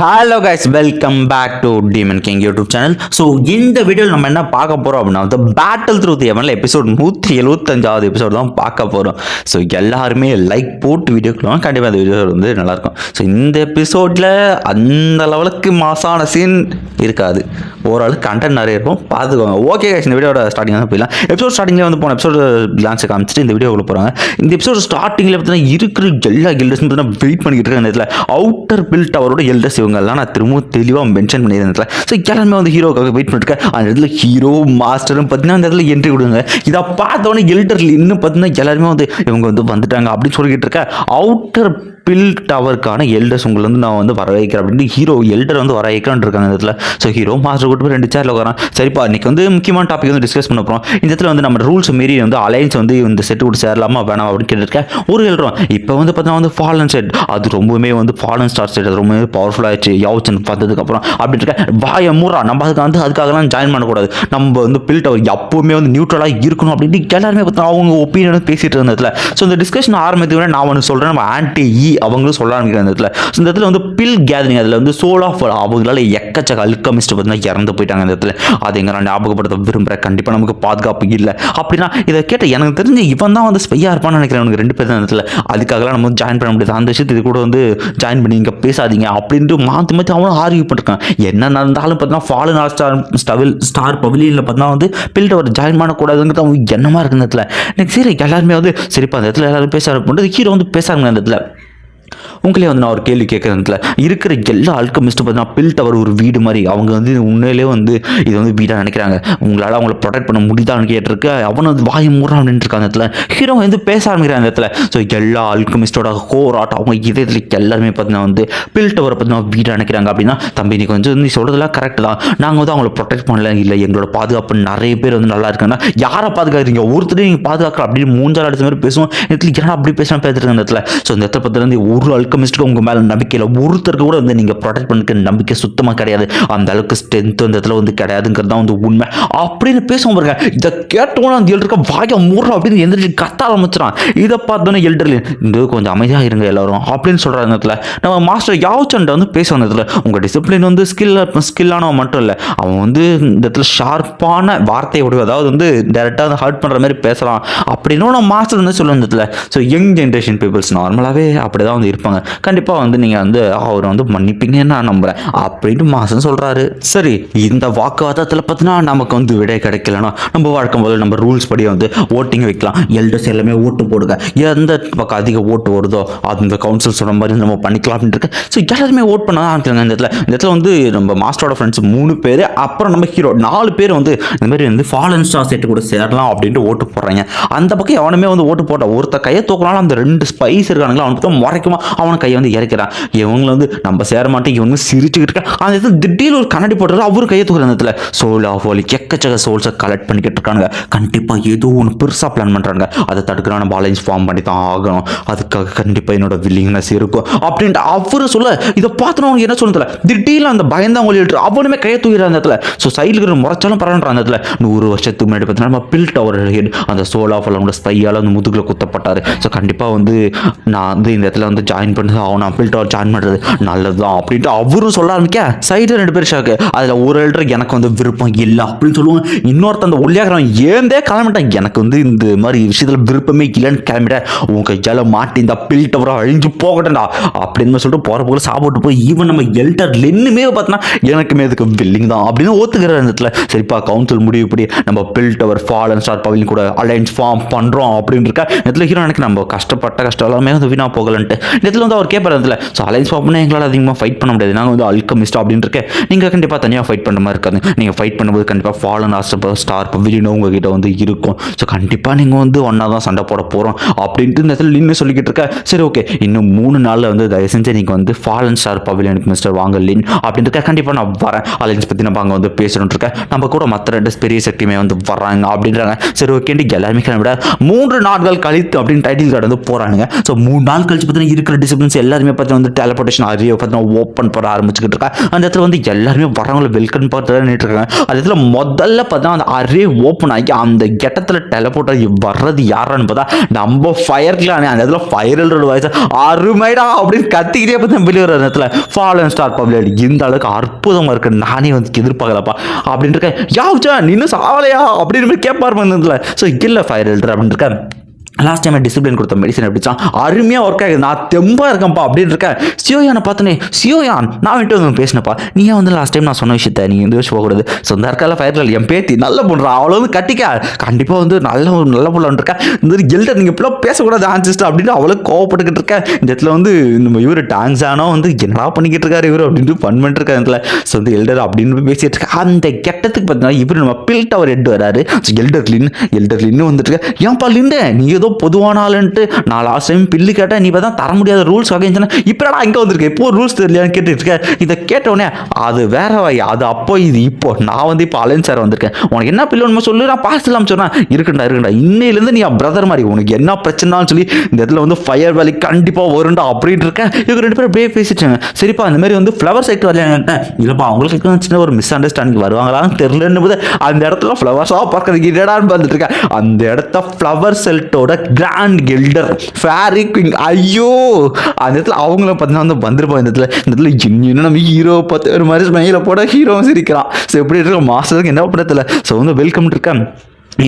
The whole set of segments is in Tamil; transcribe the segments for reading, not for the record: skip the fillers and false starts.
Hello guys, welcome back to demon king YouTube channel. So இந்த வீடியோவில் நம்ம என்ன பார்க்க போகிறோம் அப்படின்னா வந்து பேட்டில் த்ரூ தி எவனில் எபிசோட் 175வது எபிசோட் தான் பார்க்க போகிறோம். ஸோ எல்லாருமே லைக் போட்டு வீடியோக்குலாம் கண்டிப்பாக அந்த வீடியோ வந்து நல்லாயிருக்கும். ஸோ இந்த எபிசோடில் அந்த லெவலுக்கு மாசான சீன் இருக்காது, ஓரளவுக்கு கண்டென்ட் நிறைய இருக்கும், பார்த்துக்கோங்க. ஓகே கைஸ், இந்த வீடியோட ஸ்டார்டிங் தான் போயிடலாம். எபிசோட் ஸ்டார்டிங்கில் வந்து போன எபிசோட் கிளான்ஸை காமிச்சிட்டு இந்த வீடியோக்குள்ள போகிறாங்க. இந்த எபிசோட் ஸ்டார்டிங்கில் பார்த்தீங்கன்னா இருக்கிற எல்லா கில்டர்ஸும் பார்த்தீங்கன்னா வெயிட் பண்ணிக்கிட்டு இருக்க நேரத்தில் அவுட்டர் பில் டவரோட எல்டர்ஸ் இவங்கெல்லாம் நான் திரும்ப தெளிவாக மென்ஷன் பண்ணியிருந்தேன். ஸோ எல்லாருமே வந்து ஹீரோக்காக வெயிட் பண்ணிருக்கேன். அந்த இடத்துல ஹீரோ மாஸ்டரும் பார்த்தீங்கன்னா அந்த இடத்துல என்ட்ரி கொடுங்க. இதை பார்த்தோன்னே எல்டர்ல இன்னும் பார்த்தீங்கன்னா எல்லாருமே வந்து இவங்க வந்து வந்துட்டாங்க அப்படின்னு சொல்லிக்கிட்டு இருக்கேன். அவுட்டர் பில் டவருக்கான எல்டர்ஸ் உங்களை வந்து நான் வந்து வர வைக்கிறேன் அப்படின்னு ஹீரோ எல்டர் வந்து வர வைக்கலான்னு இருக்காங்க இந்த இடத்துல. ஸோ ஹீரோ மாஸ்டர் கூட்டு போய் 2 சேர்ல உட்காரான். சரிப்பா, இன்னைக்கு வந்து முக்கியமான டாபிக் வந்து டிஸ்கஸ் பண்ண போகிறோம். இந்த இடத்துல வந்து நம்ம ரூல்ஸ் மீறி வந்து அலைன்ஸ் வந்து இந்த செட்டு கூட சேரலாமா வேணாம் அப்படின்னு கேட்டுருக்கேன். ஒரு எழுறோம் இப்போ வந்து பார்த்தீங்கன்னா வந்து ஃபாலன் செட், அது ரொம்பவுமே வந்து ஃபாலன் ஸ்டார் செட், அது ரொம்பவே பவர்ஃபுல் ஆயிடுச்சு யாவச்சன் பார்த்ததுக்கப்புறம் அப்படின்னு இருக்கேன். வாய மூறா, நம்ம அதுக்காகலாம் ஜாயின் பண்ணக்கூடாது, நம்ம வந்து பில் டவர் எப்பவுமே வந்து நியூட்ரலாக இருக்கணும் அப்படின்னு எல்லாருமே பார்த்தா அவங்க ஒப்பீனியன் பேசிட்டு இருந்ததுல. ஸோ இந்த டிஸ்கஷன் ஆரம்பித்து நான் ஒன்று சொல்கிறேன், நம்ம ஆன்டி அவங்களும் சொல்ல ஆரம்பிக்கிற இந்த இடத்துல. இந்த இடத்துல வந்து பில் கேதரிங், அதில் வந்து சோல் ஆஃப் அவங்களால எக்கச்சக்க அல்கமிஸ்ட் பார்த்தீங்கன்னா இறந்து போயிட்டாங்க இந்த இடத்துல. அதை எங்க நான் ஞாபகப்படுத்த விரும்புகிறேன். கண்டிப்பாக நமக்கு பாதுகாப்பு இல்லை அப்படின்னா இதை கேட்ட எனக்கு தெரிஞ்சு இவன் தான் வந்து ஸ்பையாக இருப்பான்னு நினைக்கிறேன். எனக்கு 2 பேர் தான் இடத்துல. அதுக்காகலாம் நம்ம வந்து ஜாயின் பண்ண முடியாது, அந்த விஷயத்தை இது கூட வந்து ஜாயின் பண்ணி இங்கே பேசாதீங்க அப்படின்ட்டு மாற்றி மாற்றி அவனும் ஆர்கியூ பண்ணிருக்கான். என்ன நடந்தாலும் பார்த்தீங்கன்னா ஃபாலன் ஸ்டார் பவிலியனில் பார்த்தீங்கன்னா வந்து பில் டவர் ஜாயின் பண்ணக்கூடாதுங்கிறது அவங்க என்னமா இருக்கு இந்த இடத்துல. எனக்கு சரி எல்லாருமே வந்து சரிப்பா அந்த இடத்துல எல்லாரும் பேச ஆரம்பிச்சு ஹீரோ வந்து பேசாருங்க அந்த இடத்துல. உங்களே வந்து நான் ஒரு கேள்வி கேட்குறதுல இருக்கிற எல்லா அல்கமிஸ்ட்டும் பார்த்தீங்கன்னா பில் டவர் ஒரு வீடு மாதிரி அவங்க வந்து உண்மையிலே வந்து இது வந்து வீடாக நினைக்கிறாங்க. உங்களால் அவங்கள ப்ரொடெக்ட் பண்ண முடியுதான்னு கேட்டிருக்கு. அவனை வந்து வாயை மூறான் நின்றுருக்காங்க அந்த இடத்துல. ஹீரோ வந்து பேச ஆரம்பிக்கிறாங்க அந்த இடத்துல. ஸோ எல்லா அல்கமிஸ்டோட ஹோராட் அவங்க இதயத்தில் எல்லாருமே பார்த்தீங்கன்னா வந்து பில் டவரை பார்த்தீங்கன்னா வீடாக நினைக்கிறாங்க. அப்படின்னா தம்பி நீ கொஞ்சம் நீ சொல்கிறதுலாம் கரெக்ட் தான், நாங்கள் வந்து அவங்கள ப்ரொடெக்ட் பண்ணல, இல்லை எங்களோட பாதுகாப்பு நிறைய பேர் வந்து நல்லா இருக்காங்கன்னா யாரை பாதுகாக்கிறீங்க, ஒருத்தர் நீங்கள் பாதுகாக்கிற அப்படின்னு மூஞ்சால் அடிச்ச மாதிரி பேசுவோம். இடத்துல ஏன்னா அப்படி பேசினா பேசுறாங்க அந்த இடத்துல. ஸோ இந்த இடத்துல பார்த்தீங்கன்னா ஒரு அல்கமிஸ்ட்டுக்கு உங்க மேல நம்பிக்கை இல்லை, ஒருத்தருக்கு கூட வந்து நீங்க ப்ரொடெக்ட் பண்ணிக்க நம்பிக்கை சுத்தமா கிடையாது, அந்த அளவுக்கு ஸ்ட்ரென்த் அந்த இடத்துல வந்து கிடையாதுங்கிறது தான் வந்து உண்மை அப்படின்னு பேசுவோம் பாருங்க. இதை கேட்டோன்னு அந்த எல்டர் வாய மூடுறோம் அப்படின்னு எந்திரிச்சு கத்த ஆரம்பிச்சிடான். இதை பார்த்தோன்னே எல்டர்ல இந்த கொஞ்சம் அமைதியாக இருங்க எல்லாரும் அப்படின்னு சொல்றாங்க இடத்துல. நம்ம மாஸ்டர் யாவச்சன்ட்ட வந்து பேசுவாங்க இடத்துல. உங்க டிசிப்ளின் வந்து ஸ்கில்லானவன் மட்டும் இல்லை, அவன் வந்து இந்த இடத்துல ஷார்ப்பான வார்த்தை உடைய, அதாவது வந்து டைரக்டா வந்து ஹர்ட் பண்ற மாதிரி பேசலாம் அப்படின்னு நம்ம மாஸ்டர் வந்து சொல்லுவாங்க இடத்துல. ஸோ யங் ஜென்ரேஷன் பீப்புள்ஸ் நார்மலாகவே அப்படிதான் வந்து இருப்பாங்க, கண்டிப்பாக வந்து நீங்கள் வந்து அவரை வந்து மன்னிப்பீங்கன்னு நான் நம்புகிறேன் அப்படின்ட்டு மாசன் சொல்கிறாரு. சரி, இந்த வாக்குவாதத்தில் பார்த்தீங்கன்னா நமக்கு வந்து விடை கிடைக்கலன்னா நம்ம வழக்கம் போது நம்ம ரூல்ஸ் படி வந்து ஓட்டிங் வைக்கலாம். எல்டர்ஸ் எல்லாமே ஓட்டு போடுங்க, எந்த பக்கம் அதிக ஓட்டு வருதோ அந்த கவுன்சில் சொல்கிற மாதிரி நம்ம பண்ணிக்கலாம் அப்படின்ட்டு இருக்கு. ஸோ எல்லாருமே ஓட் பண்ண தான் ஆரம்பிக்கிறாங்க இந்த இடத்துல வந்து நம்ம மாஸ்டரோட ஃப்ரெண்ட்ஸ் 3 பேர், அப்புறம் நம்ம ஹீரோ 4 பேர் வந்து இந்த மாதிரி வந்து ஃபாலன் ஸ்டார் செட்டு கூட சேரலாம் அப்படின்ட்டு ஓட்டு போடுறாங்க. அந்த பக்கம் எவனுமே வந்து ஓட்டு போட்ட ஒருத்த கையை தூக்கினாலும் அந்த 2 ஸ்பைஸ் இருக்கானுங்களா அவனுக்கு முறைக்குமா அவனை கையை வந்து இறக்கிறான். இவங்களை வந்து நம்ம சேர மாட்டேன் இவங்க சிரிச்சுக்கிட்டு இருக்கான். அந்த இடத்துல திடீர்னு ஒரு கண்ணாடி போடுறது அவரு கையை தூக்குற இடத்துல சோல் ஆஃப் ஒலி எக்கச்சக்க சோல்ஸை கலெக்ட் பண்ணிக்கிட்டு இருக்காங்க. கண்டிப்பாக ஏதோ ஒன்று பெருசாக பிளான் பண்ணுறாங்க, அதை தடுக்கிறான பேலன்ஸ் ஃபார்ம் பண்ணி தான் ஆகணும், அதுக்காக கண்டிப்பாக என்னோட வில்லிங்னஸ் இருக்கும் அப்படின்ட்டு அவரு சொல்ல. இதை பார்த்து அவங்க என்ன சொல்லுறதுல திடீர்னு அந்த பயந்தாங்க ஒலிட்டு அவனுமே கையை தூக்கிற அந்த இடத்துல. ஸோ சைடில் இருக்கிற முறைச்சாலும் பரவாயில்ல அந்த இடத்துல. 100 வருஷத்துக்கு முன்னாடி பார்த்தீங்கன்னா நம்ம பில் டவர் ஹெட் அந்த சோல் ஆஃப் அவங்களோட ஸ்பையால் வந்து முதுகில் குத்தப்பட்டார். ஸோ கண்டிப்பாக வந்து நான் வந்து இந்த இடத்துல வந்து ஜாயின் பண்ணி அவன் பில் டவர் ஜாயின் பண்ணுறது நல்லதுதான் அப்படின்ட்டு அவரும் சொல்ல ஆரம்பிக்க. சைடில் 2 பேர் ஷாக்கு. அதில் ஒரு எல்டர் எனக்கு வந்து விருப்பம் இல்லை அப்படின்னு சொல்லுவாங்க. இன்னொருத்த அந்த ஒல்லியாகிறவன் ஏந்தே கிளம்பிட்டேன், எனக்கு வந்து இந்த மாதிரி விஷயத்தில் விருப்பமே இல்லைன்னு கிளம்பிட்டேன், உங்க கையில் மாட்டி இந்த பில் டவரை அழிஞ்சு போகட்டேன்டா அப்படின்னு சொல்லிட்டு போகிற போல சாப்பிட்டு போய் ஈவன் நம்ம எல்டர் லென்னுமே பார்த்தோன்னா எனக்குமே இதுக்கு வில்லிங் தான் அப்படின்னு ஒத்துக்கிற இடத்துல. சரிப்பா கவுன்சில் முடிவுப்படி நம்ம bill tower fallen star Pavilion கூட அலைன்ஸ் ஃபார்ம் பண்ணுறோம் அப்படின்னு இருக்கா. இடத்துல ஹீரோ எனக்கு நம்ம கஷ்டப்பட்ட கஷ்டம் எல்லாமே வந்து வீணா போகலன்ட்டு இடத்துல வந்து அவர் கேட்பார் இடத்துல. ஸோ அலைன்ஸ் ஃபார்ம் பண்ணால் எங்களால் அதிகமாக ஃபைட் பண்ண முடியாது, நாங்கள் வந்து அல்கமிஸ்ட் அப்படின்னு இருக்கேன், நீங்கள் கண்டிப்பாக தனியாக ஃபைட் பண்ணுற மாதிரி இருக்காது, நீங்கள் ஃபைட் பண்ணும்போது கண்டிப்பாக ஃபாலன் ஸ்டார் பவிலியன் உங்ககிட்ட வந்து இருக்கும், ஸோ கண்டிப்பாக நீங்கள் வந்து ஒன்றா தான் சண்டை போட போகிறோம் அப்படின்ட்டு இந்த இடத்துல லின்னு சொல்லிக்கிட்டு இருக்க. சரி ஓகே, இன்னும் 3 நாளில் வந்து தயவு செஞ்சு நீங்கள் வந்து ஃபாலன் ஸ்டார் பவிலியனுக்கு மிஸ்டர் வாங்க லின் அப்படின்னு இருக்க, கண்டிப்பாக நான் வரேன், அலைன்ஸ் பற்றி நம்ம அங்கே வந்து பேசணும்னு இருக்கேன், நம்ம கூட மற்ற 2 பெரிய சக்தியுமே வந்து வராங்க அப்படின்றாங்க. சரி ஓகேன்ட்டு எல்லாருமே கிளம்பிட 3 நாட்கள் கழித்து அப்படின்னு டைட்டில் கார்டு வந்து போகிறானுங்க. ஸோ 3 நாள் கழிச்சு பார்த்தீங்கன்னா இருக்கிற டிசிப்ளின்ஸ் எல்லாருமே பார்த்தீங்கன்னா வந்து டெலிபோர்டேஷன் அறிவை பார்த்தீங்கன்னா ஓப்பன் பண்ண ஆரம்பிச்சுக்கிட்டு இருக்கா. அந்த இடத்துல வந்து எல்லாருமே வரவங்களை வெல்கம் பார்த்து நின்றுட்டு இருக்காங்க. அந்த இடத்துல முதல்ல பார்த்தா அந்த அரே ஓப்பன் ஆகி அந்த கெட்டத்தில் டெலிபோர்ட் ஆகி வர்றது யாரான்னு பார்த்தா நம்ம ஃபயர் கிளான். அந்த இடத்துல ஃபயர் எல்டரோட வாய்ஸ் அருமைடா அப்படின்னு கத்திக்கிட்டே பார்த்தா வெளியே வர நேரத்தில் ஃபாலன் ஸ்டார் பப்ளிக் இந்த அளவுக்கு அற்புதமாக இருக்கு, நானே வந்து எதிர்பார்க்கலப்பா அப்படின்னு இருக்கேன். யாவுச்சா நீ இன்னும் சாவலையா அப்படின்னு மாதிரி கேட்பாரு இருந்ததுல. ஸோ இல்லை ஃபயர் எல்டர் அப்படின்னு இருக்கேன். லாஸ்ட் டைம் டிசிப்ளின் கொடுத்த மெடிசன் எப்படிச்சான் அருமையாக ஒர்க் ஆகுது, நான் தெம்பாக இருக்கேன்ப்பா அப்படின்னு இருக்கேன். சியோயானை பார்த்தனே, சியோயான் நான் வந்துட்டு வந்து பேசினப்பா, நீ வந்து லாஸ்ட் டைம் நான் சொன்ன விஷயத்த நீ வந்து யோசிச்சு போகக்கூடாது. ஸோ இந்த இருக்கால ஃபயரில் என் பேத்தி நல்ல பண்ணுறா, அவ்வளோ வந்து கட்டிக்க கண்டிப்பாக வந்து நல்ல பொண்ணு இருக்கேன். இந்த எல்டர் நீங்கள் இப்பெல்லாம் பேசக்கூடாது ஆன்சிஸ்ட் அப்படின்னு அவ்வளோ கோவப்பட்டுக்கிட்டு இருக்கேன். இந்த இடத்துல வந்து நம்ம இவர் டான்ஸானோ வந்து என்னடா பண்ணிக்கிட்டு இருக்காரு இவர் அப்படின்ட்டு ஃபன் பண்ணிட்டு இருக்காரு இடத்துல. ஸோ வந்து எல்டர் அப்படின்னு பேசிட்டு இருக்கேன். அந்த கெட்டத்துக்கு பார்த்தீங்கன்னா இவர் நம்ம பில் டவர் எட்டு வராரு. ஸோ எல்டர் லின்னு வந்துட்டு இருக்கேன். ஏன்ப்பா லிண்டே நீ ஏதோ பொதுவான ஆளுன்ட்டு நான் லாஸ்ட் டைம் பில்லு கேட்டேன், நீ தான் தர முடியாத ரூல்ஸ் வகைன்னு இப்படா இங்கே வந்திருக்கேன், இப்போ ரூல்ஸ் தெரியலையான்னு கேட்டுட்டு இருக்கேன். இதை கேட்டவுடனே அது வேற வாய், அது அப்போ இது இப்போ நான் வந்து இப்போ அலைன் சார் வந்திருக்கேன், உனக்கு என்ன பில்லு ஒன்று சொல்லு நான் பார்சல் சொன்னேன். இருக்குண்டா இன்னையிலேருந்து நீ பிரதர் மாதிரி உனக்கு என்ன பிரச்சனைன்னு சொல்லி இந்த இடத்துல வந்து ஃபயர் வேலி கண்டிப்பாக வருண்டா அப்படின்ட்டு இருக்கேன். இவங்க ரெண்டு பேரும் அப்படியே பேசிட்டாங்க. சரிப்பா இந்த மாதிரி வந்து ஃப்ளவர் சைட் வரலன்ட்டு இல்லைப்பா அவங்களுக்கு சின்ன ஒரு மிஸ் அண்டர்ஸ்டாண்டிங் வருவாங்களான்னு தெரியலன்னு போது அந்த இடத்துல ஃப்ளவர்ஸாக பார்க்கறதுக்கு இடடான்னு பார்த்துட்டு இருக்கேன். அந்த இடத்த ஃப்ளவர் செல்ட்டோட கிராண்ட் எல்டர் ஃபேரி குயின், ஐயோ அந்த இடத்துல அவங்கள பார்த்தீங்கன்னா வந்து வந்திருப்போம். இந்த இடத்துல இன்னும் நம்ம ஹீரோ பார்த்து ஒரு மாதிரி ஸ்மைல போட ஹீரோவும் சிரிக்கிறான். ஸோ எப்படி இருக்க மாஸ்டருக்கு என்ன பண்ணதில்ல. ஸோ வந்து வெல்கம் இருக்கேன்.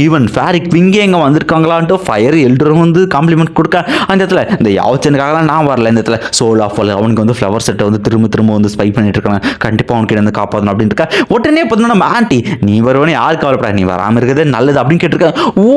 ஈவன் ஃபேரிக் விங்கே எங்கே வந்திருக்காங்களான்ட்டு ஃபயர் எல்டரும் வந்து காம்ப்ளிமெண்ட் கொடுக்க அந்த இடத்துல இந்த யாவச்சனுக்காகலாம் நான் வரல. இந்த இடத்துல சோல் ஆஃப் அவனுக்கு வந்து ஃப்ளவர் செட்டை வந்து திரும்ப வந்து ஸ்பை பண்ணிட்டு இருக்காங்க, கண்டிப்பாக அவனுக்கு வந்து காப்பாற்றணும் அப்படின்னு இருக்கா. உடனே பார்த்தீங்கன்னா நம்ம ஆண்டி நீ வருவனே யார் கவலைப்படா, நீ வராமல் இருக்கிறதே நல்லது அப்படின்னு கேட்டிருக்கேன். ஓ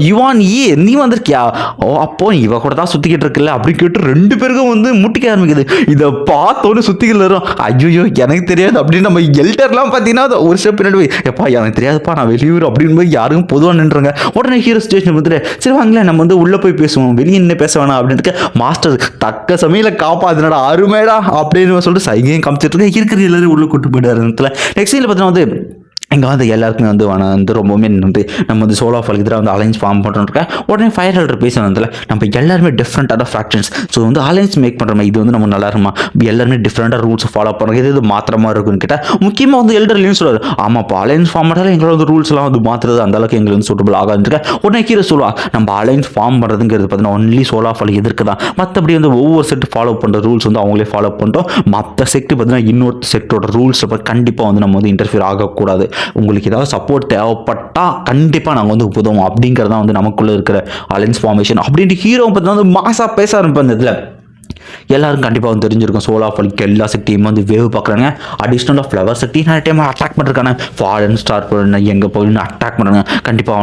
யுவான் நீ வந்திருக்கியா, ஓ அப்போ இவ கூட தான் சுற்றிக்கிட்டு இருக்குல்ல அப்படின்னு கேட்டு ரெண்டு பேருக்கும் வந்து முட்டிக்க ஆரம்பிக்குது. இதை பார்த்தோன்னு சுற்றிக்கிட்டு வரும். ஐயோ எனக்கு தெரியாது அப்படின்னு நம்ம எல்டர்லாம் பார்த்தீங்கன்னா ஒரு ஸ்டெப் பின்னாடி எப்பா எனக்கு தெரியாதுப்பா நான் வெளியூர் அப்படின்னு போய் யாரும் பொதுவாக நின்றுங்க. உடனே ஹீரோ ஸ்டேஷன் வந்துட்டு சரி வாங்களேன் நம்ம வந்து உள்ளே போய் பேசுவோம், வெளியே என்ன பேச வேணாம் அப்படின்ட்டு மாஸ்டர் தக்க சமையல காப்பாதுனடா அருமைடா அப்படின்னு சொல்லிட்டு சைகையும் காமிச்சிட்டு இருக்கேன். இருக்கிற எல்லாரும் உள்ள கூட்டு போயிட்டாரு. நெக்ஸ்ட் சீனில் பார்த்தீங்கன்னா வந்து இங்கே வந்து எல்லாருக்குமே வந்து ரொம்பவுமே வந்து நம்ம வந்து சோலோ ஃபாலுக்கு எதிராக வந்து அலைன்ஸ் ஃபார்ம் பண்ணுறோம். உடனே ஃபயர் ஹெல்டர் பேசுனதில் நம்ம எல்லாருமே டிஃப்ரெண்ட்டான ஃப்ராக்ஷன்ஸ். ஸோ வந்து அலைன்ஸ் மேக் பண்ணுறோம், இது வந்து நம்ம நல்லா இருக்குமா, எல்லாருமே டிஃப்ரெண்ட்டாக ரூல்ஸ் ஃபாலோ பண்ணுறோம், இது மாத்திரமா இருக்குன்னு கேட்டால் முக்கியமாக வந்து எல்டர்லையும் சொல்லுவார் ஆமாப்பா அலைன்ஸ் ஃபார்ம் பண்ணாலும் எங்களோட வந்து ரூல்ஸ் எல்லாம் வந்து மாற்றுறது அந்த அளவுக்கு எங்களுக்கு வந்து சூட்டபிள் ஆகாதுன்னு. உடனே கீழே சொல்லுவாள் நம்ம அலைன்ஸ் ஃபார்ம் பண்ணுறதுங்கிறது பார்த்தீங்கன்னா ஒன்லி சோலோ ஃபாலு எதிர்க்கு தான், மற்றபடி வந்து ஒவ்வொரு செட்டு ஃபாலோ பண்ணுற ரூல்ஸ் வந்து அவங்களே ஃபாலோ பண்ணிட்டோம். மற்ற செட்டு பார்த்தீங்கன்னா இன்னொரு செட்டோட ரூல்ஸை கண்டிப்பாக வந்து நம்ம வந்து இன்டர்ஃபியர் ஆகக்கூடாது. உங்களுக்கு ஏதாவது சப்போர்ட் தேவைப்பட்டால் கண்டிப்பாக நாங்கள் வந்து உதவும் அப்படிங்கிறது தான் வந்து நமக்குள்ளே இருக்கிற அலைன்ஸ் ஃபார்மேஷன் அப்படின்ட்டு ஹீரோ பார்த்தீங்கன்னா வந்து மாசாக பேச ஆரம்பிப்பேன். இதில் எல்லாரும் கண்டிப்பாக வந்து தெரிஞ்சிருக்கும் சோலோ ஃபாலுக்கு எல்லா செக்டையும் வந்து வேவ் பார்க்குறாங்க. அடிஷ்னலாக ஃப்ளவர் செக்டி நிறைய டைம் அட்டாக் பண்ணிருக்காங்க. ஃபாலன் ஸ்டார் எங்கே போயின்னு அட்டாக் பண்ணுறாங்க. கண்டிப்பாக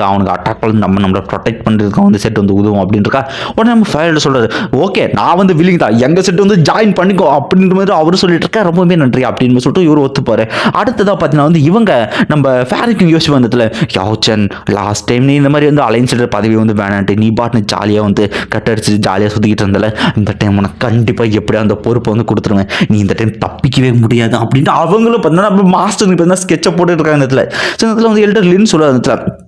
அவனுக்கு அட்டாக் பண்ணி நம்மளை ப்ரொடெக்ட் பண்ணுறதுக்கு வந்து செட் வந்து உதவும் அப்படின்றக்கா. உடனே நம்ம ஃபயரில் சொல்கிறாரு ஓகே நான் வந்து வில்லிங் தான் எங்கள் செட்டு வந்து ஜாயின் பண்ணிக்கோ அப்படின்ற மாதிரி அவர் சொல்லிட்டு இருக்கா. ரொம்பவே நன்றி அப்படின்னு சொல்லிட்டு இவர் ஒத்துப்பாரு. அடுத்ததாக பார்த்தீங்கன்னா வந்து இவங்க நம்ம ஃபேரிக்கும் யோசிச்சு வந்ததில் யாவச்சன் லாஸ்ட் டைம் நீ இந்த மாதிரி வந்து அலைன்ஸ் பதவி வந்து வேணான்ட்டு நீ பாட்டு ஜாலியாக வந்து கட்டடிச்சு ஜாலியாக சுற்றிக்கிட்டு இருந்தால இந்த டைம் உனக்கு கண்டிப்பாக எப்படியா அந்த பொறுப்பை வந்து கொடுத்துருவேன், நீ இந்த டைம் தப்பிக்கவே முடியாது அப்படின்ட்டு அவங்களும் பார்த்தீங்கன்னா மாஸ்டர் பார்த்தீங்கன்னா ஸ்கெட்சை போட்டுட்டு இருக்காங்க. இந்த இடத்துல ஸோ இந்த இடத்துல வந்து எல்டர் லின்னு சொல்லுவாங்க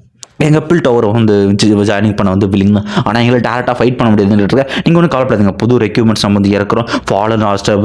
எங்கள் பில் டவர் வந்து ஜாயினிங் பண்ண வந்து வில்லிங் தான், ஆனால் எங்களை டேரெக்டாக ஃபைட் பண்ண முடியாதுன்னு இருக்கேன். நீங்கள் ஒன்றும் கவலைப்படாதீங்க, புது ரெக்யூப்மெண்ட்ஸ் நம்ம வந்து இறக்குறோம். ஃபாலன்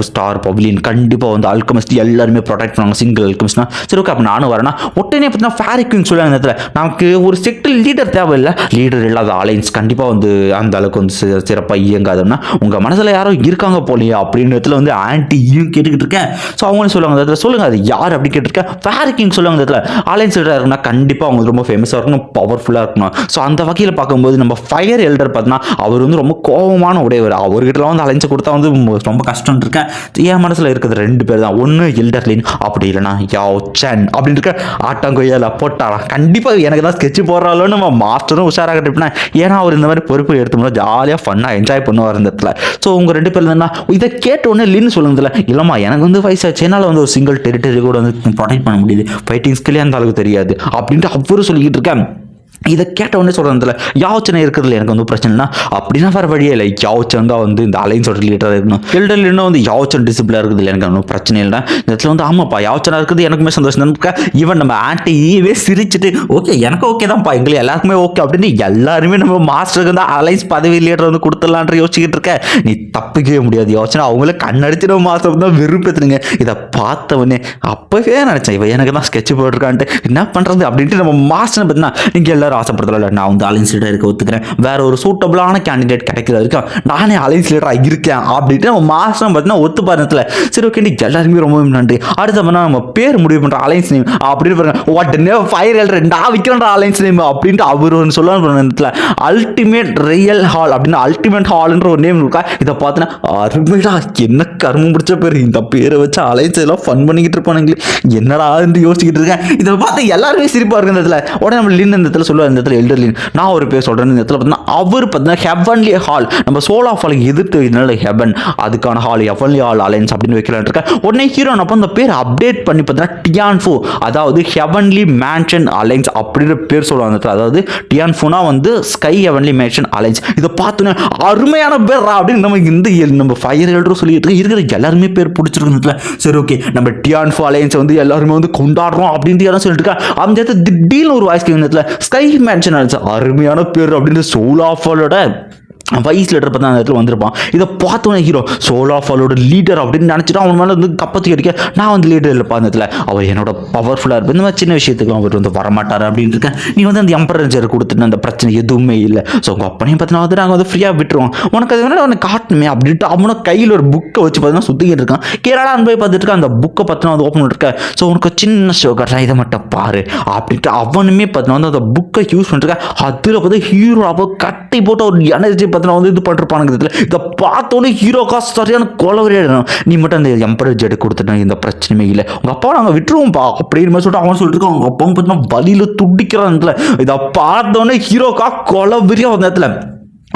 ஸ்டார் பவ்லியன் கண்டிப்பாக வந்து அல்கமிஸ்ட் எல்லாருமே ப்ரொடெக்ட் பண்ணுவாங்க, சிங்கிள் அல்கமிஸ்ட்னா சரி ஓகே அப்போ நானும் வரேன்னா. உடனே பார்த்தீங்கன்னா ஃபேரிக்விங் சொல்லுவாங்க இந்த இடத்துல நமக்கு ஒரு செக்டர் லீடர் தேவையில்லை, லீடர் இல்லாத அலைன்ஸ் கண்டிப்பாக வந்து அந்த அளவுக்கு வந்து சிறப்பாக இயங்காதுன்னா உங்கள் மனசில் யாரும் இருக்காங்க போலையா அப்படின்னு இடத்துல வந்து ஆன்டியும் கேட்டுக்கிட்டு இருக்கேன். ஸோ அவங்களும் சொல்லுவாங்க இந்த இடத்துல சொல்லுங்கள் அது யார் அப்படி கேட்டிருக்கேன். ஃபேரிக்விங் சொல்லுவாங்க இந்த இடத்துல அலைன்ஸ் லீடராக இருக்குன்னா கண்டிப்பாக அவங்க ரொம்ப ஃபேமஸாக இருக்கணும், பவர்ஃபுல்லாக இருக்கணும். ஸோ அந்த வகையில் பார்க்கும்போது நம்ம ஃபயர் எல்டர் பார்த்தீங்கன்னா அவர் வந்து ரொம்ப கோபமான உடையவர், அவர்கிட்டலாம் வந்து அலைன்ஸ் கொடுத்தா வந்து ரொம்ப கஷ்டம் இருக்கேன். என் மனசில் இருக்கிறது ரெண்டு பேர் தான், ஒன்று எல்டர்லின் அப்படி இல்லைனா யாவ் சென் அப்படின்னு இருக்க ஆட்டாங்கொய்யால போட்டாரா கண்டிப்பாக எனக்கு தான் ஸ்கெட்ச் போடுறாலும் நம்ம மாஸ்டரும் உஷாராக கட்டிப்பேன். ஏன்னா அவர் இந்த மாதிரி பொறுப்பு எடுத்துக்கணும் ஜாலியாக ஃபன்னாக என்ஜாய் பண்ணுவார் இந்த இடத்துல. ஸோ உங்கள் ரெண்டு பேர் இருந்தா இதை கேட்ட உடனே லின்னு சொல்லுங்கதில்ல இல்லைம்மா எனக்கு வந்து வயசாச்சு என்னால் வந்து ஒரு சிங்கிள் டெரிட்டரி கூட வந்து ப்ரொடெக்ட் பண்ண முடியுது, ஃபைட்டிங் ஸ்கில்லே அந்த அளவுக்கு தெரியாது அப்படின்ட்டு அவரும் சொல்லிக்கிட்டு இருக்கேன். இதை கேட்ட உடனே சொல்கிறதுல யாவச்சனை இருக்கிறதுல எனக்கு வந்து பிரச்சனைனா அப்படின்னா வர வழியே இல்லை, யாவச்சன் தான் வந்து இந்த அலைன்ஸோட ரிலேட்டடாக இருக்கணும். எல்டர் இன்னும் வந்து யாவச்சன் டிசிப்ளாக இருக்குது எனக்கு ஒன்றும் பிரச்சனை இல்லை. இந்த இடத்துல வந்து ஆமாப்பா யாவச்சனாக இருக்குது எனக்குமே சந்தோஷம் தான். ஈவன் நம்ம ஆன்ட்டியே சிரிச்சுட்டு ஓகே எனக்கு ஓகே தான்ப்பா எங்களுக்கு எல்லாருக்குமே ஓகே அப்படின்னு எல்லாருமே நம்ம மாஸ்டருக்கு வந்து அலைன்ஸ் பதவி லீடர் வந்து கொடுத்துடலான்ற யோசிச்சுக்கிட்டு இருக்க. நீ தப்பிக்கவே முடியாது யோசனை, அவங்களே கண்ணடிச்சு நம்ம மாஸ்டர் தான் விருப்பத்துனுங்க. இதை பார்த்தவொடனே அப்போவே நினச்சேன் இவன் எனக்கு தான் ஸ்கெட்ச் போட்டிருக்கான்ட்டு என்ன பண்ணுறது அப்படின்ட்டு நம்ம மாஸ்டர் பார்த்தீங்கன்னா நீங்கள் எல்லாரும் பேர் ஆசைப்படுறதுல நான் வந்து அலைன்ஸ் லீடர் இருக்க ஒத்துக்கிறேன், வேற ஒரு சூட்டபிளான கேண்டிடேட் கிடைக்கிற வரைக்கும் நானே அலைன்ஸ் லீடராக இருக்கேன் அப்படின்ட்டு நம்ம மாசம் பார்த்தீங்கன்னா ஒத்து பாருத்துல சரி ஓகே எல்லாருமே ரொம்ப நன்றி. அடுத்த பண்ணா நம்ம பேர் முடிவு பண்ற அலைன்ஸ் நேம் அப்படின்னு பாருங்க, வாட் நேம் ஃபயர் எல்ற நான் விற்கிறேன் அலைன்ஸ் நேம் அப்படின்ட்டு அவர் ஒன்று சொல்லுவாங்க. அல்டிமேட் ரியல் ஹால் அப்படின்னு அல்டிமேட் ஹால்ன்ற ஒரு நேம் இருக்கா. இதை பார்த்தீங்கன்னா அருமைடா என்ன கருமம் பிடிச்ச பேர், இந்த பேரை வச்சு அலைன்ஸ் எல்லாம் ஃபன் பண்ணிக்கிட்டு இருப்பானுங்களே என்னடா யோசிக்கிட்டு இருக்கேன். இதை பார்த்து எல்லாருமே சிரிப்பா இருக்கு. இந்த இடத்துல உடனே நம்ம லின் இந்த இடத்துல சொல்லுவார், இந்த இடத்துல எல்டர் லின் நான் ஒரு பேர் சொல்றேன். இந்த இடத்துல பார்த்தீங்கன்னா அவர் பார்த்தீங்கன்னா ஹெவன்லி ஹால் நம்ம சோல் ஆஃப் ஹாலுக்கு எதிர்த்து வைக்கிறனால ஹெவன் அதுக்கான ஹால் ஹெவன்லி ஹால் அலைன்ஸ் அப்படின்னு வைக்கலான் இருக்கேன். உடனே ஹீரோ அப்போ அந்த பேர் அப்டேட் பண்ணி பார்த்தீங்கன்னா டியான்ஃபோ அதாவது ஹெவன்லி மேன்ஷன் அலைன்ஸ் அப்படின்ற பேர் சொல்லுவாங்க. அதாவது டியான்ஃபோனா வந்து ஸ்கை ஹெவன்லி மேன்ஷன் அலைன்ஸ். இதை பார்த்தோன்னா அருமையான பேர் அப்படின்னு நம்ம ஃபயர் எல்டரும் சொல்லிட்டு இருக்கிற எல்லாருமே பேர் பிடிச்சிருக்கு. சரி ஓகே நம்ம டியான்ஃபோ அலைன்ஸ் வந்து எல்லாருமே வந்து கொண்டாடுறோம் அப்படின்ட்டு யாரும் சொல்லிட்டு இருக்கா. அந்த இடத்துல திடீர்னு ஒரு வாய்ஸ் கேட்குறதுல ஸ்கை மேன்ஷன் அலைன்ஸ் அருமையான பேர் அப்படின்னு சோல் ஆஃப் ஹாலோட வைஸ் லீடர் பார்த்தா அந்த இடத்துல வந்திருப்பான். இதை பார்த்தோன்னே ஹீரோ சோல் ஆஃப் ஹாலோட லீடர் அப்படின்னு நினச்சிட்டு அவன் மேலே வந்து கப்பத்தி அடிக்க நான் வந்து லீடர் இல்லைப்பா அந்த இடத்துல அவர் என்னோட பவர்ஃபுல்லாக இருப்பேன், இந்த மாதிரி சின்ன விஷயத்துக்கு அவர் வந்து வரமாட்டார் அப்படின்னு இருக்கேன். நீ வந்து அந்த எம்பரேஜர் கொடுத்துட்டு அந்த பிரச்சனை எதுவுமே இல்லை. ஸோ உங்கள் அப்பனையும் பார்த்தீங்கன்னா வந்து நாங்கள் வந்து ஃப்ரீயாக விட்டுருவோம், உனக்கு அது வேணால் அவனை காட்டணுமே அப்படின்ட்டு அவனை கையில் ஒரு புக்கை வச்சு பார்த்தீங்கன்னா சுற்றிக்கிட்டு இருக்கான். கேரளான்னு போய் பார்த்துட்டு இருக்க அந்த புக்கை பார்த்தீங்கன்னா வந்து ஓப்பன் பண்ணிருக்கேன். ஸோ உனக்கு சின்ன ஷோ கட்டுறேன் இதை மட்டும் பாரு அப்படின்ட்டு அவனுமே பார்த்தீங்கன்னா வந்து அந்த புக்கை யூஸ் பண்ணிருக்கேன். அதில் பார்த்து ஹீரோ அப்போ கட்டி போட்டு ஒரு எனர்ஜி பார்த்தீங்கன்னா வந்து இது பண்ணிருப்பானுங்க. இதை பார்த்தோன்னே ஹீரோக்கா சரியான கொலவரியாடணும், நீ மட்டும் அந்த எம்பரேஜ் ஜெட் கொடுத்துட்டேன் இந்த பிரச்சனையுமே இல்லை, உங்க அப்பா நாங்கள் விட்டுருவோம்ப்பா அப்படின்னு சொல்லிட்டு அவன் சொல்லிட்டு இருக்கான். அவங்க அப்பாவும் பார்த்தீங்கன்னா வலியில துடிக்கிறான். இதை பார்த்தோன்னே ஹீரோக்கா கொலவரியா வந்த இடத்துல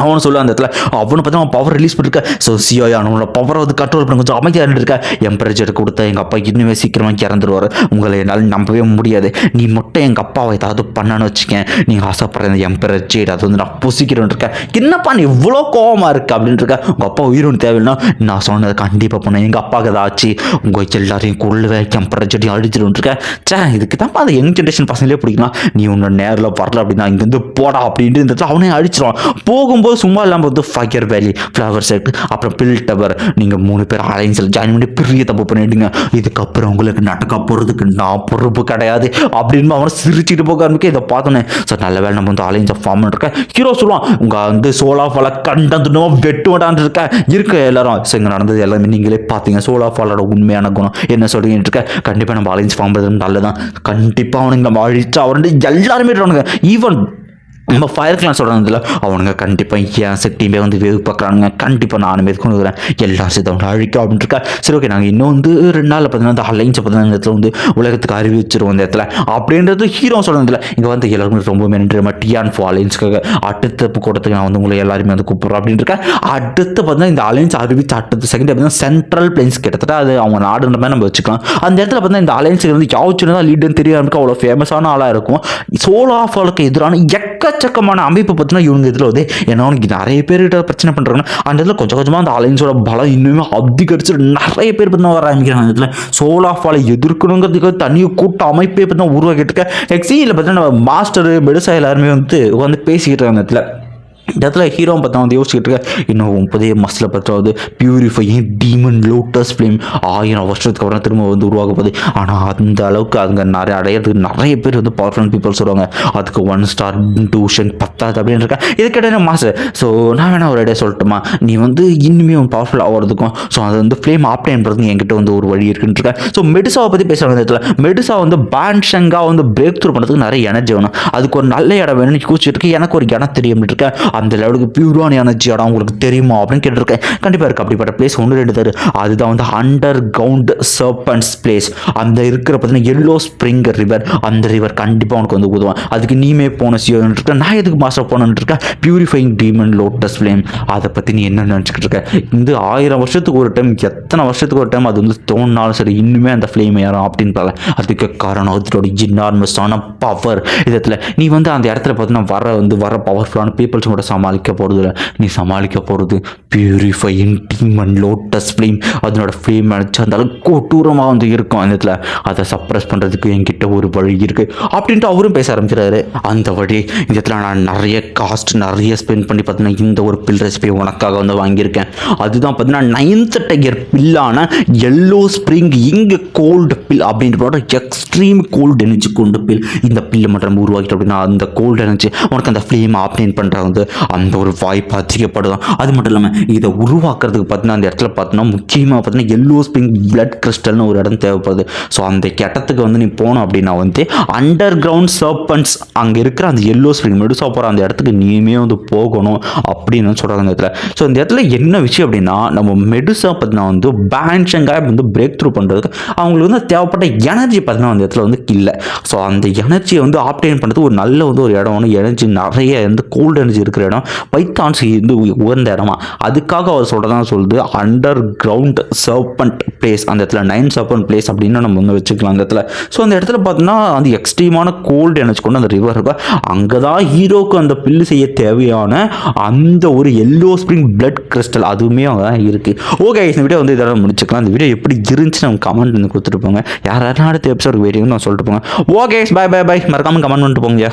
அவனு சொல்ல அந்த இடத்துல அவனை பார்த்து அவன் பவர் ரிலீஸ் பண்ணிருக்க. ஸோ சியோயா அவனோட பவரை வந்து கண்ட்ரோல் பண்ண கொஞ்சம் அமைதியாக இருந்துருக்க. எம்பரேஜர் கொடுத்த எங்கள் அப்பா இன்னுமே சீக்கிரமாக இறந்துருவார், உங்களை என்னால் நம்பவே முடியாது, நீ மட்டும் எங்கள் அப்பாவை ஏதாவது பண்ணான்னு வச்சுக்கேன், நீங்கள் ஆசைப்படுற இந்த எம்பரேஜர் அது வந்து நான் புசிக்கிறேன்னு இருக்கேன். என்னப்பா நீ இவ்வளோ கோவமாக இருக்கு அப்படின்னு இருக்க. உங்கள் அப்பா உயிரோடு தேவையில்லைன்னா நான் சொன்னதை கண்டிப்பாக பண்ணேன், எங்கள் அப்பாவுக்கு ஏதாச்சு உங்கள் எல்லாரையும் கொள்ளுவேன் எம்பரேஜரையும் அடிச்சிட்டு இருக்கேன். சே இதுக்கு தான்ப்பா அந்த யங் ஜென்ரேஷன் பசங்களே பிடிக்கலாம், நீ உன்னோட நேரில் வரல அப்படின்னா இங்கேருந்து போடா அப்படின்ட்டு இந்த இடத்துல அவனே அடிச்சிடுவான். போகும்போது சும்மா இல்லாமல் வந்து ஃபயர் வேலி ஃப்ளவர் செட் அப்புறம் பில் டவர் நீங்கள் 3 பேர் அலைன்ஸில் ஜாயின் பண்ணி பெரிய தப்பு பண்ணிடுங்க, இதுக்கப்புறம் உங்களுக்கு நடக்க போகிறதுக்கு நான் பொறுப்பு கிடையாது அப்படின்னு அவனை சிரிச்சுட்டு போக ஆரம்பிக்க. இதை பார்த்தோன்னே சார் நல்ல வேலை நம்ம வந்து அலைன்ஸை ஃபார்ம் பண்ணிருக்கேன். ஹீரோ சொல்லுவான் உங்கள் வந்து சோல் ஆஃப் ஹாலை கண்டந்துனமாக வெட்டு விடான்னு இருக்க எல்லாரும். ஸோ இங்கே நடந்தது எல்லாமே நீங்களே பார்த்தீங்க. சோல் ஆஃப் ஹாலோட உண்மையான குணம் என்ன சொல்லிட்டு இருக்க. கண்டிப்பாக நம்ம அலைன்ஸ் ஃபார்ம் பண்ணுறது நல்லதான், கண்டிப்பாக அவனுங்க நம்ம அழிச்சா அவனுக்கு எல்லாருமே ஈவன் நம்ம ஃபயர் கிளான் சொல்கிறதுல அவனுங்க கண்டிப்பாக என் செட்டியுமே வந்து வேவு பார்க்குறானுங்க, கண்டிப்பாக நானுமே கொண்டு வரேன் எல்லா சேர்த்து அவனை அழிக்கும் அப்படின்ட்டு இருக்கா. சரி ஓகே நாங்கள் இன்னும் வந்து 2 நாளில் பார்த்தீங்கன்னா அந்த அலைன்ஸை பார்த்தீங்கன்னா இந்த இடத்துல வந்து உலகத்துக்கு அறிவிச்சிருவோம் இந்த இடத்துல அப்படின்றது ஹீரோ சொல்கிறதுல. இங்கே வந்து எல்லாருமே ரொம்ப நன்றி டியான்ஃபோ அலைன்ஸ்க்காக அடுத்த கூட்டத்துக்கு நான் வந்து உங்களை எல்லாருமே வந்து கூப்பிட்றோம் அப்படின்னு இருக்கேன். அடுத்து பார்த்தீங்கன்னா இந்த அலைன்ஸ் அறிவிச்சு அடுத்த செகண்ட் பார்த்தீங்கன்னா சென்ட்ரல் பிளேன்ஸ் கிட்டத்தட்ட அது அவங்க நாடுன்ற மாதிரி நம்ம வச்சுக்கலாம். அந்த இடத்துல பார்த்தீங்கன்னா இந்த அலைன்ஸுக்கு வந்து யாச்சுன்னு தான் லீடுன்னு தெரியாமல் அவ்வளோ ஃபேமஸான ஆளாக இருக்கும். சோல் ஆஃப் ஹாலுக்கு எதிரான எக்கச்சக்கமான அமைப்பு பார்த்தீங்கன்னா இவங்க இதில் வந்து ஏன்னா நிறைய பேர்கிட்ட பிரச்சனை பண்ணுறாங்க. அந்த இடத்துல கொஞ்சம் கொஞ்சமாக அந்த அலைன்ஸோட பலம் இன்னுமே அதிகரிச்சு நிறைய பேர் பார்த்தீங்கன்னா வர ஆரம்பிக்கிறாங்க. அந்த இடத்துல சோல் ஆஃப் ஹாலை எதிர்க்கணுங்கிறதுக்கு தனியாக கூட்ட அமைப்பே பார்த்தீங்கன்னா உருவாக்கிட்டு இருக்க. எக்ஸியில் பார்த்தீங்கன்னா நம்ம மாஸ்டர் மெடுசா எல்லாருமே வந்து பேசிக்கிட்டு இருக்காங்க. இடத்துல இந்த இடத்துல ஹீரோ பார்த்தா வந்து யோசிச்சுட்டு இருக்க இன்னும் புதிய மசில் பற்றாவது பியூரிஃபையிங் டீமன் லோட்டஸ் ஃப்ளேம் 1000 வருஷத்துக்கு அப்புறம் திரும்ப வந்து உருவாகப்போகுது. ஆனால் அந்த அளவுக்கு அங்கே நிறைய அடையிறதுக்கு நிறைய பேர் வந்து பவர்ஃபுல் பீப்புள்ஸ் வருவாங்க. அதுக்கு 1 ஸ்டார் 2 ஷன் 10 அப்படின்னு இருக்கேன். இதுக்கிட்ட மாஸ்டர் ஸோ நான் வேணா ஒரு ஐடியா சொல்லட்டுமா, நீ வந்து இன்னுமே பவர்ஃபுல் ஆகிறதுக்கும் ஸோ அது வந்து ஃப்ளேம் ஆப்டைன் பண்ணுறதுக்கு என்கிட்ட வந்து ஒரு வழி இருக்குன்னு இருக்கேன். ஸோ மெடுசாவை பற்றி பேசுகிறாங்க. இந்த இடத்துல மெடுசா வந்து பேன்ஷங்காக வந்து பிரேக் த்ரூ பண்ணுறதுக்கு நிறைய எனர்ஜி வேணும், அதுக்கு ஒரு நல்ல இடம் வேணும்னு யோசிச்சுட்டு இருக்கேன். எனக்கு ஒரு இடம் தெரியும் இருக்கேன், அந்த லெவலுக்கு பியூரான எனர்ஜி இடம் உங்களுக்கு தெரியுமா அப்படின்னு கேட்டிருக்கேன். கண்டிப்பாக இருக்குது அப்படிப்பட்ட பிளேஸ் 1-2 தரு. அதுதான் வந்து அண்டர் கிரவுண்ட் சர்பன்ட்ஸ் பிளேஸ். அந்த இருக்கிற பார்த்தீங்கன்னா எல்லோ ஸ்ப்ரிங் ரிவர், அந்த ரிவர் கண்டிப்பாக உனக்கு வந்து உதவும். அதுக்கு நீமே போன சியோன்னு இருக்கேன். நான் எதுக்கு மாஸ்டர் போனேன்னு இருக்கேன். பியூரிஃபைங் டீமன் லோட்டஸ் ஃப்ளேம் அதை பற்றி நீ என்ன நினச்சிக்கிட்டு இருக்க. இந்த 1000 வருஷத்துக்கு ஒரு டைம் எத்தனை வருஷத்துக்கு ஒரு டைம் அது வந்து தோணினாலும் சரி இன்னுமே அந்த ஃப்ளேம் ஏறும் அப்படின்றாங்க. அதுக்கு காரணம் அதோட இன்னார்மஸான பவர். இதில் நீ வந்து அந்த இடத்துல பார்த்தீங்கன்னா வர பவர்ஃபுல்லான பீப்புள்ஸோட சமாளிக்க போகிறது இல்லை, நீ சமாளிக்க போகிறது பியூரிஃபையிங் டீமன் லோட்டஸ் ஃப்ளேம். அதனோட ஃப்ளேம் அடிச்சு அந்த அளவுக்கு கொடூரமாக வந்து இருக்கும். அந்த இடத்துல அதை சப்ரஸ் பண்ணுறதுக்கு என்கிட்ட ஒரு வழி இருக்குது அப்படின்ட்டு அவரும் பேச ஆரம்பிக்கிறாரு. அந்த வழி இந்த இடத்துல நான் நிறைய காஸ்ட் நிறைய ஸ்பெண்ட் பண்ணி பார்த்தீங்கன்னா இந்த ஒரு பில் ரெசிபி உனக்காக வந்து வாங்கியிருக்கேன். அதுதான் பார்த்தீங்கன்னா 9th டையர் பில்லான எல்லோ ஸ்ப்ரிங் இங்கு கோல்டு பில் அப்படின்ற எக்ஸ்ட்ரீம் கோல்டு எனர்ஜி கொண்டு பில். இந்த பில்லை மட்டும் நம்ம உருவாக்கிட்டோம் அப்படின்னா அந்த கோல்டு எனர்ஜி உனக்கு அந்த ஃப்ளேம் ஆப்டேன் பண்ணுறது வந்து அந்த ஒரு வாய்ப்பு அதிகப்படுதான். அது மட்டும் இல்லாமல் இதை உருவாக்குறதுக்கு பார்த்தீங்கன்னா அந்த இடத்துல பார்த்தீங்கன்னா முக்கியமாக பார்த்தீங்கன்னா எல்லோ ஸ்ப்ரிங் பிளட் கிறிஸ்டல்னு ஒரு இடம் தேவைப்படுது. ஸோ அந்த இடத்துக்கு வந்து நீ போனோம் அப்படின்னா வந்து அண்டர் கிரவுண்ட் சர்பன்ஸ் அங்கே இருக்கிற அந்த எல்லோ ஸ்ப்ரிங் மெடுசா போகிற அந்த இடத்துக்கு நீயுமே வந்து போகணும் அப்படின்னு சொல்கிறாங்க அந்த இடத்துல. ஸோ இந்த இடத்துல என்ன விஷயம் அப்படின்னா நம்ம மெடுசா பார்த்தீங்கன்னா வந்து பேன்ஷங்காக வந்து பிரேக் த்ரூ பண்ணுறதுக்கு அவங்களுக்கு வந்து தேவைப்பட்ட எனர்ஜி பார்த்தீங்கன்னா அந்த இடத்துல வந்து இல்லை. ஸோ அந்த எனர்ஜியை வந்து ஆப்டேன் பண்ணுறது ஒரு நல்ல வந்து ஒரு இடம் வந்து எனர்ஜி நிறைய வந்து கோல்டு எனர்ஜி இருக்கிற இடம் பைத்தான்ஸ் வந்து உயர்ந்த இடமா. அதுக்காக அவர் சொல்கிறதான் சொல்லுது அண்டர் கிரவுண்ட் சர்பன்ட் பிளேஸ். அந்த இடத்துல 9 சர்பன்ட் பிளேஸ் அப்படின்னு நம்ம வந்து வச்சுக்கலாம் அந்த இடத்துல. ஸோ அந்த இடத்துல பார்த்தீங்கன்னா அந்த எக்ஸ்ட்ரீமான கோல்டு எனர்ஜி கொண்டு அந்த ரிவர் இருக்கும். அங்கே தான் ஹீரோக்கு அந்த பில்லு செய்ய தேவையான அந்த ஒரு எல்லோ ஸ்ப்ரிங் பிளட் கிறிஸ்டல் அதுவுமே அங்கே இருக்குது. ஓகே இந்த வீடியோ வந்து இதெல்லாம் முடிச்சுக்கலாம். இந்த வீடியோ எப்படி இருந்துச்சு நம்ம கமெண்ட் வந்து கொடுத்துட்டு போங்க. யாராவது அடுத்த எபிசோட் வெயிட்டிங்னு நான் சொல்லிட்டு போங்க. ஓகே பை பை பை, மறக்காமல் கமெண்ட் பண்ணிட்டு போங்க.